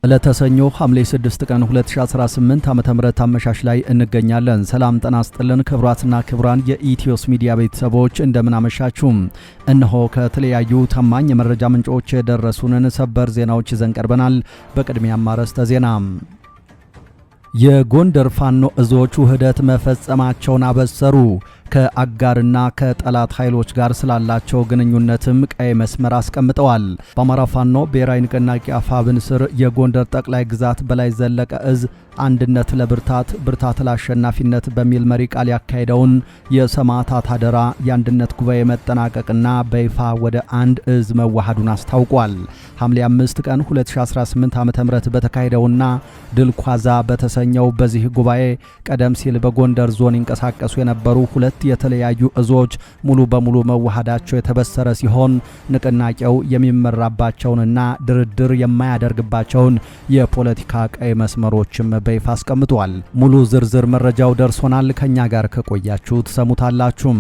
ለተሰኞ ሐምሌ 6 ቀን 2018 ዓ.ም አመሻሽ ላይ እንገኛለን። ሰላም ጤና ይስጥልን ክቡራትና ክቡራን የኢትዮስ ሚዲያ ቤተሰቦች እንደምን አመሻችሁ። እነሆ ከተለያዩ ታማኝ የመረጃ ምንጮች የደረሱንን ሰበር ዜናዎች ይዘን ቀርበናል። በቅድሚያ አርዕስተ ዜና። የጎንደር ፋኖ እዞች ውህደት መፈጸማቸውን አበሰሩ። ከአጋርና ከጠላት ኃይሎች ጋር ስላላቸው ግንኙነትም ቀይ መስመር አስቀምጠዋል። በአማራ ፋኖ ብሔራዊ ንቅናቄ አፋብን ስር የጎንደር ጠቅላይ ግዛት በላይ ዘለቀ እዝ አንድነት ለብርታት ብርታት ለአሸናፊነት በሚል መሪ ቃል ያካሄደውን የሰማዕታት አደራ የአንድነት ጉባኤ መጠናቀቅና በይፋ ወደ አንድ እዝ መዋሃዱን አስታውቋል። ሐምሌ 5 ቀን 2018 ዓ.ም በተካሄደውና ድል ኳዛ በተሰኘው በዚህ ጉባኤ ቀደም ሲል በጎንደር ዞን ይንቀሳቀሱ የነበሩ ሁለት የተለያዩ እዞች ሙሉ በሙሉ መዋሃዳቸው የተበሰረ ሲሆን ንቅናቄው የሚመራባቸውንና ድርድር የማያደርግባቸውን የፖለቲካ ቀይ መስመሮችም በይፋ አስቀምጧል። ሙሉ ዝርዝር መረጃው ደርሶናል። ከኛ ጋር ከቆያችሁ ተሰሙታላችሁ።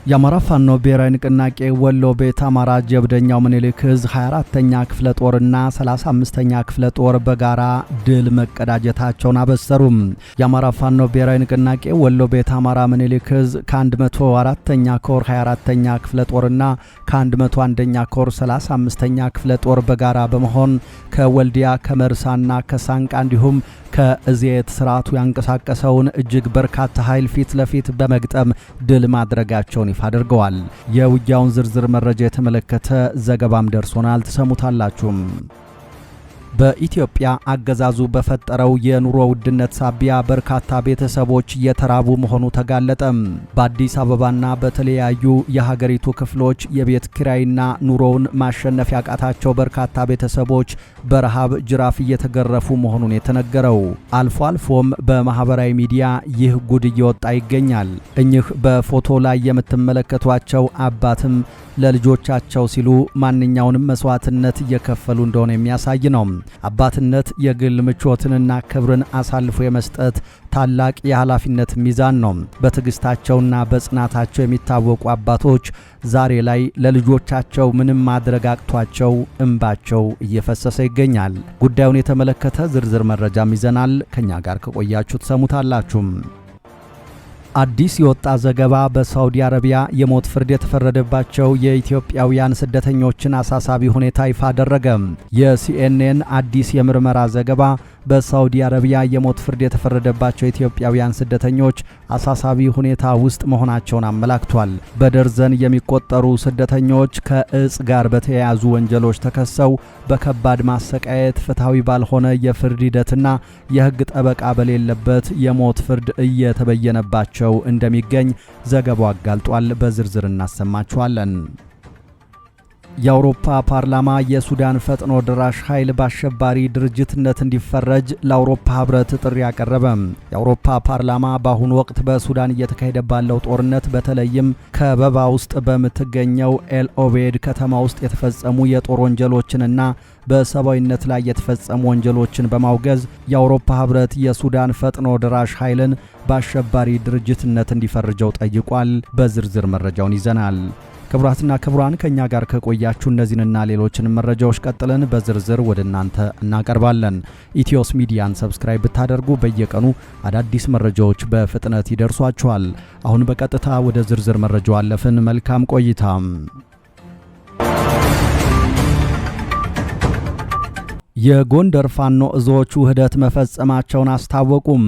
የአማራ ፋኖ ብሔራዊ ንቅናቄ ወሎ ቤት አማራ ጀብደኛው ምኒልክ ዕዝ 24ኛ ክፍለ ጦርና 35ኛ ክፍለ ጦር በጋራ ድል መቀዳጀታቸውን አበሰሩም። የአማራ ፋኖ ብሔራዊ ንቅናቄ ወሎ ቤት አማራ ምኒልክ ዕዝ ከ104ኛ ኮር 24ኛ ክፍለ ጦርና ከ101ኛ ኮር 35ኛ ክፍለ ጦር በጋራ በመሆን ከወልዲያ ከመርሳና ከሳንቃ እንዲሁም ከእዜት ስርዓቱ ያንቀሳቀሰውን እጅግ በርካታ ኃይል ፊት ለፊት በመግጠም ድል ማድረጋቸውን ይፋ አድርገዋል። የውጊያውን ዝርዝር መረጃ የተመለከተ ዘገባም ደርሶናል፣ ተሰሙታላችሁ። በኢትዮጵያ አገዛዙ በፈጠረው የኑሮ ውድነት ሳቢያ በርካታ ቤተሰቦች እየተራቡ መሆኑ ተጋለጠ። በአዲስ አበባና በተለያዩ የሀገሪቱ ክፍሎች የቤት ኪራይና ኑሮውን ማሸነፍ ያቃታቸው በርካታ ቤተሰቦች በረሃብ ጅራፍ እየተገረፉ መሆኑን የተነገረው። አልፎ አልፎም በማህበራዊ ሚዲያ ይህ ጉድ እየወጣ ይገኛል። እኚህ በፎቶ ላይ የምትመለከቷቸው አባትም ለልጆቻቸው ሲሉ ማንኛውንም መስዋዕትነት እየከፈሉ እንደሆነ የሚያሳይ ነው። አባትነት የግል ምቾትንና ክብርን አሳልፎ የመስጠት ታላቅ የኃላፊነት ሚዛን ነው። በትዕግስታቸውና በጽናታቸው የሚታወቁ አባቶች ዛሬ ላይ ለልጆቻቸው ምንም ማድረግ አቅቷቸው እንባቸው እየፈሰሰ ይገኛል። ጉዳዩን የተመለከተ ዝርዝር መረጃም ይዘናል። ከኛ ጋር ከቆያችሁ ተሰሙታላችሁ። አዲስ የወጣ ዘገባ በሳውዲ አረቢያ የሞት ፍርድ የተፈረደባቸው የኢትዮጵያውያን ስደተኞችን አሳሳቢ ሁኔታ ይፋ አደረገ። የሲኤንኤን አዲስ የምርመራ ዘገባ በሳውዲ አረቢያ የሞት ፍርድ የተፈረደባቸው ኢትዮጵያውያን ስደተኞች አሳሳቢ ሁኔታ ውስጥ መሆናቸውን አመላክቷል። በደርዘን የሚቆጠሩ ስደተኞች ከእጽ ጋር በተያያዙ ወንጀሎች ተከሰው በከባድ ማሰቃየት፣ ፍትሐዊ ባልሆነ የፍርድ ሂደትና የሕግ ጠበቃ በሌለበት የሞት ፍርድ እየተበየነባቸው እንደሚገኝ ዘገባው አጋልጧል። በዝርዝር እናሰማችኋለን። የአውሮፓ ፓርላማ የሱዳን ፈጥኖ ደራሽ ኃይል በአሸባሪ ድርጅትነት እንዲፈረጅ ለአውሮፓ ህብረት ጥሪ አቀረበ። የአውሮፓ ፓርላማ በአሁኑ ወቅት በሱዳን እየተካሄደ ባለው ጦርነት በተለይም ከበባ ውስጥ በምትገኘው ኤል ኦቤድ ከተማ ውስጥ የተፈጸሙ የጦር ወንጀሎችንና በሰብአዊነት ላይ የተፈጸሙ ወንጀሎችን በማውገዝ የአውሮፓ ህብረት የሱዳን ፈጥኖ ደራሽ ኃይልን በአሸባሪ ድርጅትነት እንዲፈርጀው ጠይቋል። በዝርዝር መረጃውን ይዘናል። ክቡራትና ክቡራን ከኛ ጋር ከቆያችሁ እነዚህንና ሌሎችን መረጃዎች ቀጥለን በዝርዝር ወደ እናንተ እናቀርባለን። ኢትዮስ ሚዲያን ሰብስክራይብ ብታደርጉ በየቀኑ አዳዲስ መረጃዎች በፍጥነት ይደርሷችኋል። አሁን በቀጥታ ወደ ዝርዝር መረጃው አለፍን። መልካም ቆይታ። የጎንደር ፋኖ እዞች ውህደት መፈጸማቸውን አስታወቁም።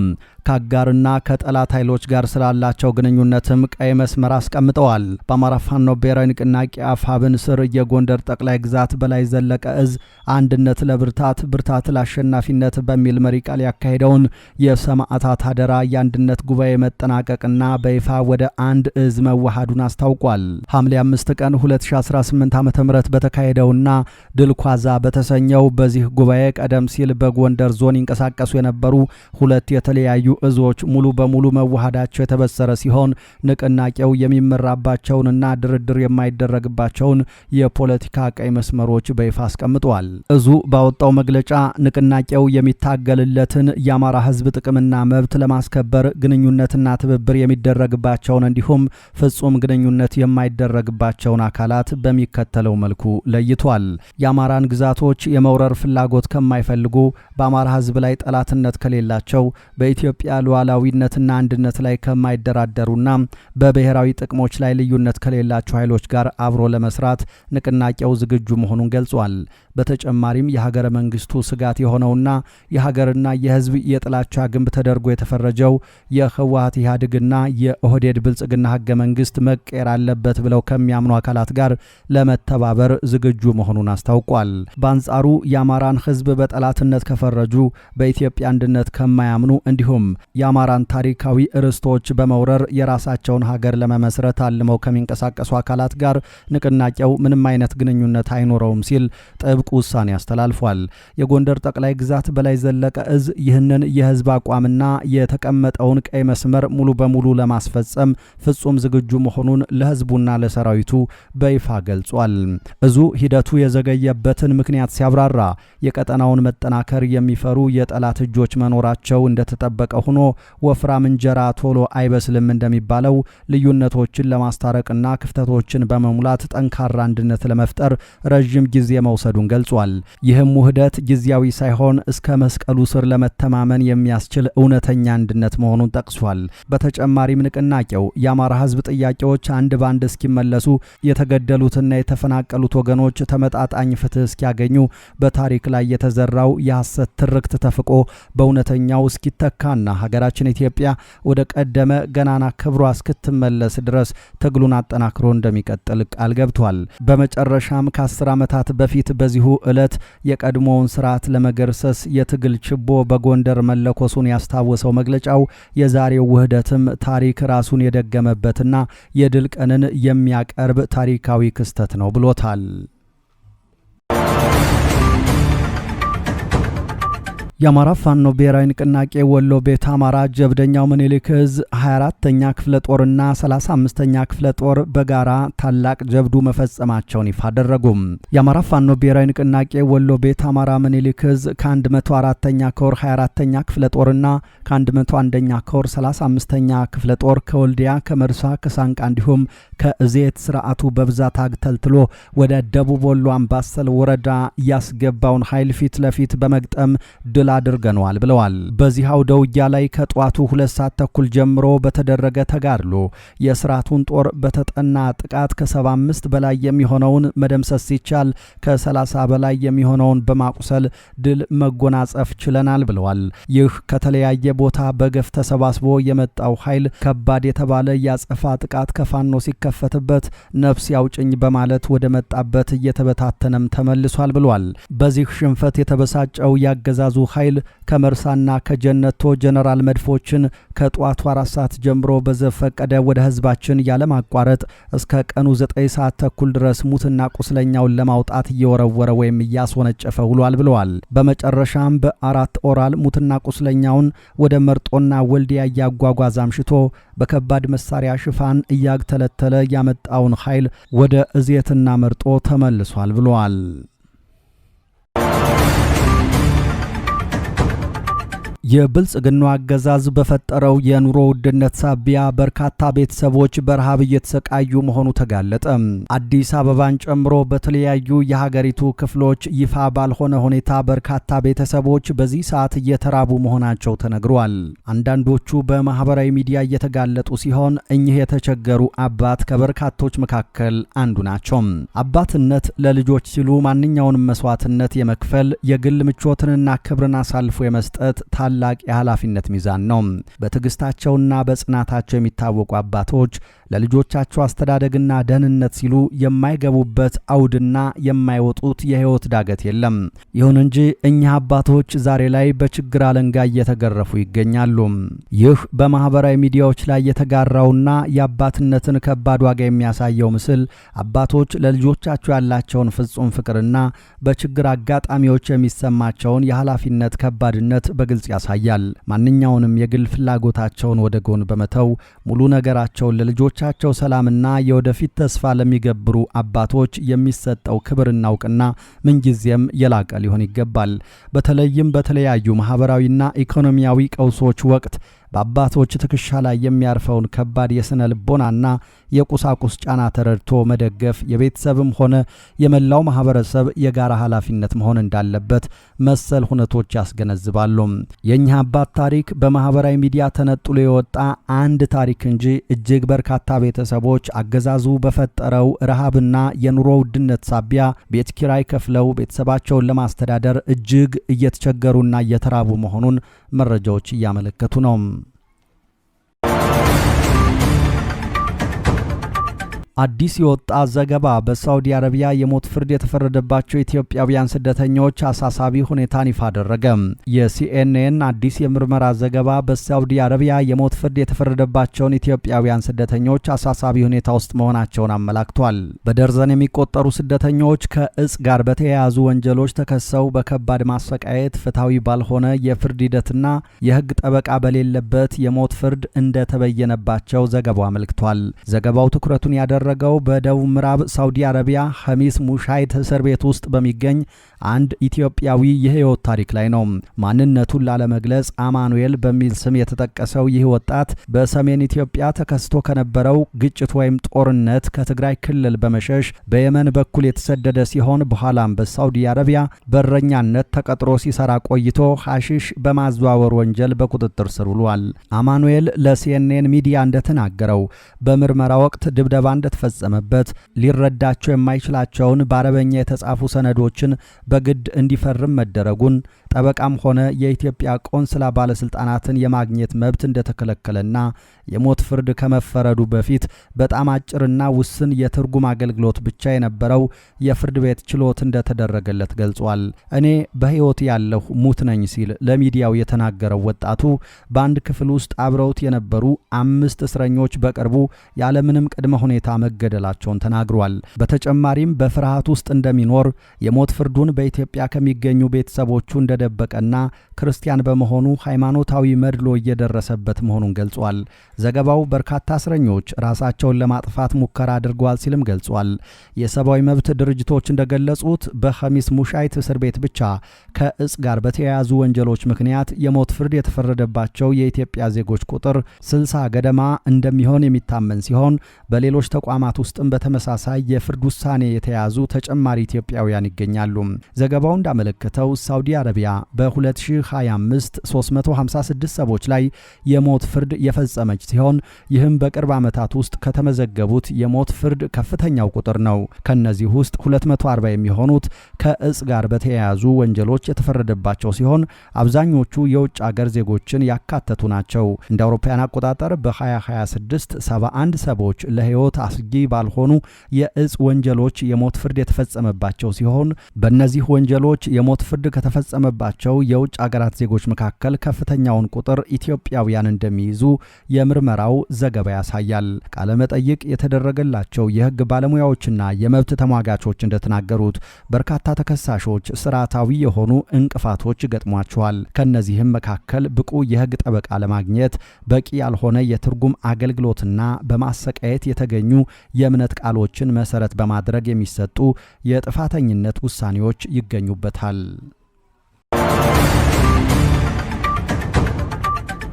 ከአጋርና ከጠላት ኃይሎች ጋር ስላላቸው ግንኙነትም ቀይ መስመር አስቀምጠዋል። በአማራ ፋኖ ብሔራዊ ንቅናቄ አፋብን ስር የጎንደር ጠቅላይ ግዛት በላይ ዘለቀ እዝ አንድነት ለብርታት ብርታት ለአሸናፊነት በሚል መሪ ቃል ያካሄደውን የሰማዕታት አደራ የአንድነት ጉባኤ መጠናቀቅና በይፋ ወደ አንድ እዝ መዋሃዱን አስታውቋል። ሐምሌ 5 ቀን 2018 ዓ.ም በተካሄደውና ድል ኳዛ በተሰኘው በዚህ ጉባኤ ቀደም ሲል በጎንደር ዞን ይንቀሳቀሱ የነበሩ ሁለት የተለያዩ እዞች ሙሉ በሙሉ መዋሃዳቸው የተበሰረ ሲሆን ንቅናቄው የሚመራባቸውንና ድርድር የማይደረግባቸውን የፖለቲካ ቀይ መስመሮች በይፋ አስቀምጧል። እዙ ባወጣው መግለጫ ንቅናቄው የሚታገልለትን የአማራ ሕዝብ ጥቅምና መብት ለማስከበር ግንኙነትና ትብብር የሚደረግባቸውን እንዲሁም ፍጹም ግንኙነት የማይደረግባቸውን አካላት በሚከተለው መልኩ ለይቷል። የአማራን ግዛቶች የመውረር ፍላጎት ከማይፈልጉ፣ በአማራ ሕዝብ ላይ ጠላትነት ከሌላቸው፣ በኢትዮጵያ ሉዓላዊነትና አንድነት ላይ ከማይደራደሩና በብሔራዊ ጥቅሞች ላይ ልዩነት ከሌላቸው ኃይሎች ጋር አብሮ ለመስራት ንቅናቄው ዝግጁ መሆኑን ገልጿል። በተጨማሪም የሀገረ መንግስቱ ስጋት የሆነውና የሀገርና የህዝብ የጥላቻ ግንብ ተደርጎ የተፈረጀው የህወሓት ኢህአዴግና የኦህዴድ ብልጽግና ህገ መንግስት መቀየር አለበት ብለው ከሚያምኑ አካላት ጋር ለመተባበር ዝግጁ መሆኑን አስታውቋል። በአንጻሩ የአማራን ህዝብ በጠላትነት ከፈረጁ፣ በኢትዮጵያ አንድነት ከማያምኑ እንዲሁም የአማራን ታሪካዊ ርስቶች በመውረር የራሳቸውን ሀገር ለመመስረት አልመው ከሚንቀሳቀሱ አካላት ጋር ንቅናቄው ምንም አይነት ግንኙነት አይኖረውም ሲል ጥብቅ ውሳኔ አስተላልፏል። የጎንደር ጠቅላይ ግዛት በላይ ዘለቀ እዝ ይህንን የህዝብ አቋምና የተቀመጠውን ቀይ መስመር ሙሉ በሙሉ ለማስፈጸም ፍጹም ዝግጁ መሆኑን ለህዝቡና ለሰራዊቱ በይፋ ገልጿል። እዙ ሂደቱ የዘገየበትን ምክንያት ሲያብራራ የቀጠናውን መጠናከር የሚፈሩ የጠላት እጆች መኖራቸው እንደተጠበቀ ሆኖ ወፍራም እንጀራ ቶሎ አይበስልም እንደሚባለው ልዩነቶችን ለማስታረቅና ክፍተቶችን በመሙላት ጠንካራ አንድነት ለመፍጠር ረዥም ጊዜ መውሰዱን ገልጿል። ይህም ውህደት ጊዜያዊ ሳይሆን እስከ መስቀሉ ስር ለመተማመን የሚያስችል እውነተኛ አንድነት መሆኑን ጠቅሷል። በተጨማሪም ንቅናቄው የአማራ ህዝብ ጥያቄዎች አንድ ባንድ እስኪመለሱ፣ የተገደሉትና የተፈናቀሉት ወገኖች ተመጣጣኝ ፍትህ እስኪያገኙ፣ በታሪክ ላይ የተዘራው የሐሰት ትርክት ተፍቆ በእውነተኛው እስኪተካና ሀገራችን ኢትዮጵያ ወደ ቀደመ ገናና ክብሯ እስክትመለስ ድረስ ትግሉን አጠናክሮ እንደሚቀጥል ቃል ገብቷል። በመጨረሻም ከ10 ዓመታት በፊት በዚሁ ዕለት የቀድሞውን ስርዓት ለመገርሰስ የትግል ችቦ በጎንደር መለኮሱን ያስታወሰው መግለጫው የዛሬው ውህደትም ታሪክ ራሱን የደገመበትና የድል ቀንን የሚያቀርብ ታሪካዊ ክስተት ነው ብሎታል። የአማራ ፋኖ ብሔራዊ ንቅናቄ ወሎ ቤት አማራ ጀብደኛው ምኒልክ ዕዝ 24ኛ ክፍለ ጦርና 35ኛ ክፍለ ጦር በጋራ ታላቅ ጀብዱ መፈጸማቸውን ይፋ አደረጉም። የአማራ ፋኖ ብሔራዊ ንቅናቄ ወሎ ቤት አማራ ምኒልክ ዕዝ ከ104ኛ ኮር 24ኛ ክፍለ ጦርና ከ101ኛ ኮር 35ኛ ክፍለ ጦር ከወልዲያ፣ ከመርሳ፣ ከሳንቃ እንዲሁም ከእዜት ስርዓቱ በብዛት አግተልትሎ ወደ ደቡብ ወሎ አምባሰል ወረዳ ያስገባውን ኃይል ፊት ለፊት በመግጠም ድል አድርገናል ብለዋል። በዚህ አውደ ውጊያ ላይ ከጧቱ 2 ሰዓት ተኩል ጀምሮ በተደረገ ተጋድሎ የስርዓቱን ጦር በተጠና ጥቃት ከ75 በላይ የሚሆነውን መደምሰስ ሲቻል ከ30 በላይ የሚሆነውን በማቁሰል ድል መጎናጸፍ ችለናል ብለዋል። ይህ ከተለያየ ቦታ በገፍ ተሰባስቦ የመጣው ኃይል ከባድ የተባለ ያጸፋ ጥቃት ከፋኖ ሲከፈትበት ነፍስ ያውጭኝ በማለት ወደ መጣበት እየተበታተነም ተመልሷል ብለዋል። በዚህ ሽንፈት የተበሳጨው ያገዛዙ ኃይል ከመርሳና ከጀነቶ ጀነራል መድፎችን ከጧቱ 4 ሰዓት ጀምሮ በዘፈቀደ ወደ ህዝባችን ያለማቋረጥ እስከ ቀኑ 9 ሰዓት ተኩል ድረስ ሙትና ቁስለኛውን ለማውጣት እየወረወረ ወይም እያስወነጨፈ ውሏል ብለዋል። በመጨረሻም በ4 ኦራል ሙትና ቁስለኛውን ወደ መርጦና ወልዲያ እያጓጓዘ አምሽቶ በከባድ መሳሪያ ሽፋን እያግተለተለ ያመጣውን ኃይል ወደ እዜትና መርጦ ተመልሷል ብለዋል። የብልጽግናው አገዛዝ በፈጠረው የኑሮ ውድነት ሳቢያ በርካታ ቤተሰቦች በረሃብ እየተሰቃዩ መሆኑ ተጋለጠ። አዲስ አበባን ጨምሮ በተለያዩ የሀገሪቱ ክፍሎች ይፋ ባልሆነ ሁኔታ በርካታ ቤተሰቦች በዚህ ሰዓት እየተራቡ መሆናቸው ተነግሯል። አንዳንዶቹ በማህበራዊ ሚዲያ እየተጋለጡ ሲሆን እኚህ የተቸገሩ አባት ከበርካቶች መካከል አንዱ ናቸው። አባትነት ለልጆች ሲሉ ማንኛውንም መስዋዕትነት የመክፈል የግል ምቾትንና ክብርን አሳልፎ የመስጠት ታላቅ የኃላፊነት ሚዛን ነው። በትዕግስታቸውና በጽናታቸው የሚታወቁ አባቶች ለልጆቻቸው አስተዳደግና ደህንነት ሲሉ የማይገቡበት አውድና የማይወጡት የህይወት ዳገት የለም። ይሁን እንጂ እኚህ አባቶች ዛሬ ላይ በችግር አለንጋ እየተገረፉ ይገኛሉ። ይህ በማህበራዊ ሚዲያዎች ላይ የተጋራውና የአባትነትን ከባድ ዋጋ የሚያሳየው ምስል አባቶች ለልጆቻቸው ያላቸውን ፍጹም ፍቅርና በችግር አጋጣሚዎች የሚሰማቸውን የኃላፊነት ከባድነት በግልጽ ያሳያል። ማንኛውንም የግል ፍላጎታቸውን ወደ ጎን በመተው ሙሉ ነገራቸውን ለልጆቻቸው ሰላምና የወደፊት ተስፋ ለሚገብሩ አባቶች የሚሰጠው ክብርና እውቅና ምንጊዜም የላቀ ሊሆን ይገባል። በተለይም በተለያዩ ማህበራዊና ኢኮኖሚያዊ ቀውሶች ወቅት በአባቶች ትከሻ ላይ የሚያርፈውን ከባድ የስነ ልቦናና የቁሳቁስ ጫና ተረድቶ መደገፍ የቤተሰብም ሆነ የመላው ማህበረሰብ የጋራ ኃላፊነት መሆን እንዳለበት መሰል ሁነቶች ያስገነዝባሉ። የኛ አባት ታሪክ በማህበራዊ ሚዲያ ተነጥሎ የወጣ አንድ ታሪክ እንጂ እጅግ በርካታ ቤተሰቦች አገዛዙ በፈጠረው ረሃብና የኑሮ ውድነት ሳቢያ ቤት ኪራይ ከፍለው ቤተሰባቸውን ለማስተዳደር እጅግ እየተቸገሩና እየተራቡ መሆኑን መረጃዎች እያመለከቱ ነው። አዲስ የወጣ ዘገባ በሳውዲ አረቢያ የሞት ፍርድ የተፈረደባቸው ኢትዮጵያውያን ስደተኞች አሳሳቢ ሁኔታን ይፋ አደረገ። የሲኤንኤን አዲስ የምርመራ ዘገባ በሳውዲ አረቢያ የሞት ፍርድ የተፈረደባቸውን ኢትዮጵያውያን ስደተኞች አሳሳቢ ሁኔታ ውስጥ መሆናቸውን አመላክቷል። በደርዘን የሚቆጠሩ ስደተኞች ከእጽ ጋር በተያያዙ ወንጀሎች ተከሰው በከባድ ማሰቃየት፣ ፍትሐዊ ባልሆነ የፍርድ ሂደትና የሕግ ጠበቃ በሌለበት የሞት ፍርድ እንደተበየነባቸው ዘገባው አመልክቷል። ዘገባው ትኩረቱን ያደረገው በደቡብ ምዕራብ ሳውዲ አረቢያ ኸሚስ ሙሻይት እስር ቤት ውስጥ በሚገኝ አንድ ኢትዮጵያዊ የህይወት ታሪክ ላይ ነው። ማንነቱን ላለመግለጽ አማኑኤል በሚል ስም የተጠቀሰው ይህ ወጣት በሰሜን ኢትዮጵያ ተከስቶ ከነበረው ግጭት ወይም ጦርነት ከትግራይ ክልል በመሸሽ በየመን በኩል የተሰደደ ሲሆን በኋላም በሳውዲ አረቢያ በረኛነት ተቀጥሮ ሲሰራ ቆይቶ ሐሺሽ በማዘዋወር ወንጀል በቁጥጥር ስር ውሏል። አማኑኤል ለሲኤንኤን ሚዲያ እንደተናገረው በምርመራ ወቅት ድብደባ እንደተፈጸመበት፣ ሊረዳቸው የማይችላቸውን በአረበኛ የተጻፉ ሰነዶችን በግድ እንዲፈርም መደረጉን፣ ጠበቃም ሆነ የኢትዮጵያ ቆንስላ ባለስልጣናትን የማግኘት መብት እንደተከለከለና የሞት ፍርድ ከመፈረዱ በፊት በጣም አጭርና ውስን የትርጉም አገልግሎት ብቻ የነበረው የፍርድ ቤት ችሎት እንደተደረገለት ገልጿል። እኔ በህይወት ያለሁ ሙት ነኝ ሲል ለሚዲያው የተናገረው ወጣቱ በአንድ ክፍል ውስጥ አብረውት የነበሩ 5 እስረኞች በቅርቡ ያለምንም ቅድመ ሁኔታ መገደላቸውን ተናግሯል። በተጨማሪም በፍርሃት ውስጥ እንደሚኖር፣ የሞት ፍርዱን በኢትዮጵያ ከሚገኙ ቤተሰቦቹ እንደደበቀና ክርስቲያን በመሆኑ ሃይማኖታዊ መድሎ እየደረሰበት መሆኑን ገልጿል። ዘገባው በርካታ እስረኞች ራሳቸውን ለማጥፋት ሙከራ አድርገዋል ሲልም ገልጿል። የሰብአዊ መብት ድርጅቶች እንደገለጹት በኸሚስ ሙሻይት እስር ቤት ብቻ ከእጽ ጋር በተያያዙ ወንጀሎች ምክንያት የሞት ፍርድ የተፈረደባቸው የኢትዮጵያ ዜጎች ቁጥር 60 ገደማ እንደሚሆን የሚታመን ሲሆን በሌሎች ተቋማት ውስጥም በተመሳሳይ የፍርድ ውሳኔ የተያዙ ተጨማሪ ኢትዮጵያውያን ይገኛሉ። ዘገባው እንዳመለከተው ሳውዲ አረቢያ በ2025 356 ሰዎች ላይ የሞት ፍርድ የፈጸመች ሲሆን ይህም በቅርብ ዓመታት ውስጥ ከተመዘገቡት የሞት ፍርድ ከፍተኛው ቁጥር ነው። ከነዚህ ውስጥ 240 የሚሆኑት ከእጽ ጋር በተያያዙ ወንጀሎች የተፈረደባቸው ሲሆን አብዛኞቹ የውጭ አገር ዜጎችን ያካተቱ ናቸው። እንደ አውሮፓውያን አቆጣጠር በ2026 71 ሰዎች ለህይወት አስጊ ባልሆኑ የእጽ ወንጀሎች የሞት ፍርድ የተፈጸመባቸው ሲሆን በእነዚህ ወንጀሎች የሞት ፍርድ ከተፈጸመባቸው የውጭ አገራት ዜጎች መካከል ከፍተኛውን ቁጥር ኢትዮጵያውያን እንደሚይዙ የምርመራው ዘገባ ያሳያል። ቃለ መጠይቅ የተደረገላቸው የህግ ባለሙያዎችና የመብት ተሟጋቾች እንደተናገሩት በርካታ ተከሳሾች ስርዓታዊ የሆኑ እንቅፋቶች ገጥሟቸዋል። ከነዚህም መካከል ብቁ የህግ ጠበቃ ለማግኘት በቂ ያልሆነ የትርጉም አገልግሎትና በማሰቃየት የተገኙ የእምነት ቃሎችን መሰረት በማድረግ የሚሰጡ የጥፋተኝነት ውሳኔዎች ይገኙበታል።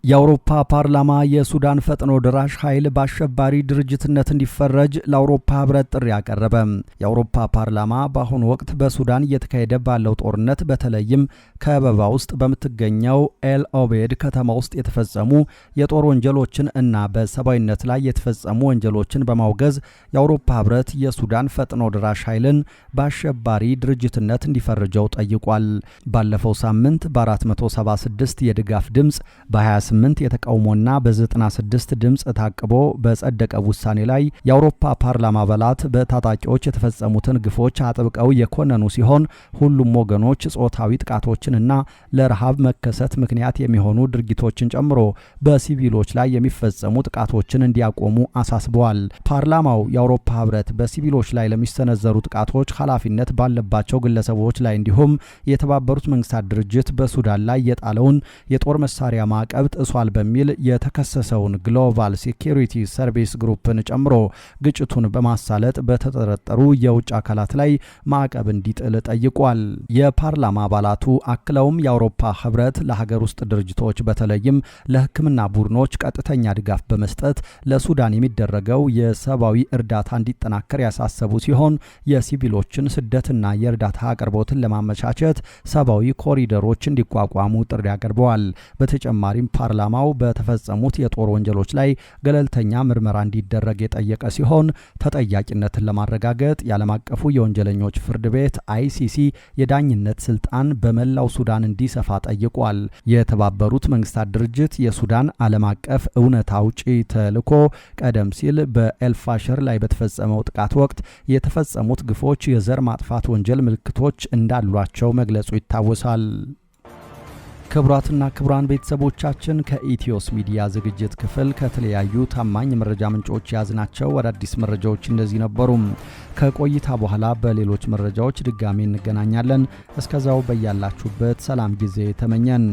የአውሮፓ ፓርላማ የሱዳን ፈጥኖ ደራሽ ኃይል በአሸባሪ ድርጅትነት እንዲፈረጅ ለአውሮፓ ህብረት ጥሪ አቀረበ። የአውሮፓ ፓርላማ በአሁኑ ወቅት በሱዳን እየተካሄደ ባለው ጦርነት በተለይም ከበባ ውስጥ በምትገኘው ኤል ኦቤድ ከተማ ውስጥ የተፈጸሙ የጦር ወንጀሎችን እና በሰብአዊነት ላይ የተፈጸሙ ወንጀሎችን በማውገዝ የአውሮፓ ህብረት የሱዳን ፈጥኖ ደራሽ ኃይልን በአሸባሪ ድርጅትነት እንዲፈርጀው ጠይቋል። ባለፈው ሳምንት በ476 የድጋፍ ድምፅ በ28 በ48 የተቃውሞና በ96 ድምፅ ታቅቦ በጸደቀ ውሳኔ ላይ የአውሮፓ ፓርላማ አባላት በታጣቂዎች የተፈጸሙትን ግፎች አጥብቀው የኮነኑ ሲሆን ሁሉም ወገኖች ጾታዊ ጥቃቶችንና ለረሃብ መከሰት ምክንያት የሚሆኑ ድርጊቶችን ጨምሮ በሲቪሎች ላይ የሚፈጸሙ ጥቃቶችን እንዲያቆሙ አሳስበዋል። ፓርላማው የአውሮፓ ህብረት በሲቪሎች ላይ ለሚሰነዘሩ ጥቃቶች ኃላፊነት ባለባቸው ግለሰቦች ላይ እንዲሁም የተባበሩት መንግስታት ድርጅት በሱዳን ላይ የጣለውን የጦር መሳሪያ ማዕቀብ ጥሷል በሚል የተከሰሰውን ግሎባል ሴኩሪቲ ሰርቪስ ግሩፕን ጨምሮ ግጭቱን በማሳለጥ በተጠረጠሩ የውጭ አካላት ላይ ማዕቀብ እንዲጥል ጠይቋል። የፓርላማ አባላቱ አክለውም የአውሮፓ ህብረት ለሀገር ውስጥ ድርጅቶች በተለይም ለሕክምና ቡድኖች ቀጥተኛ ድጋፍ በመስጠት ለሱዳን የሚደረገው የሰብአዊ እርዳታ እንዲጠናከር ያሳሰቡ ሲሆን የሲቪሎችን ስደትና የእርዳታ አቅርቦትን ለማመቻቸት ሰብአዊ ኮሪደሮች እንዲቋቋሙ ጥሪ አቅርበዋል። በተጨማሪም ፓርላማው በተፈጸሙት የጦር ወንጀሎች ላይ ገለልተኛ ምርመራ እንዲደረግ የጠየቀ ሲሆን ተጠያቂነትን ለማረጋገጥ የዓለም አቀፉ የወንጀለኞች ፍርድ ቤት ICC የዳኝነት ስልጣን በመላው ሱዳን እንዲሰፋ ጠይቋል። የተባበሩት መንግስታት ድርጅት የሱዳን ዓለም አቀፍ እውነት አውጪ ተልዕኮ ቀደም ሲል በኤልፋሸር ላይ በተፈጸመው ጥቃት ወቅት የተፈጸሙት ግፎች የዘር ማጥፋት ወንጀል ምልክቶች እንዳሏቸው መግለጹ ይታወሳል። ክቡራትና ክቡራን ቤተሰቦቻችን ከኢትዮስ ሚዲያ ዝግጅት ክፍል ከተለያዩ ታማኝ መረጃ ምንጮች ያዝናቸው አዳዲስ መረጃዎች እንደዚህ ነበሩ። ከቆይታ በኋላ በሌሎች መረጃዎች ድጋሚ እንገናኛለን። እስከዛው በያላችሁበት ሰላም ጊዜ ተመኘን።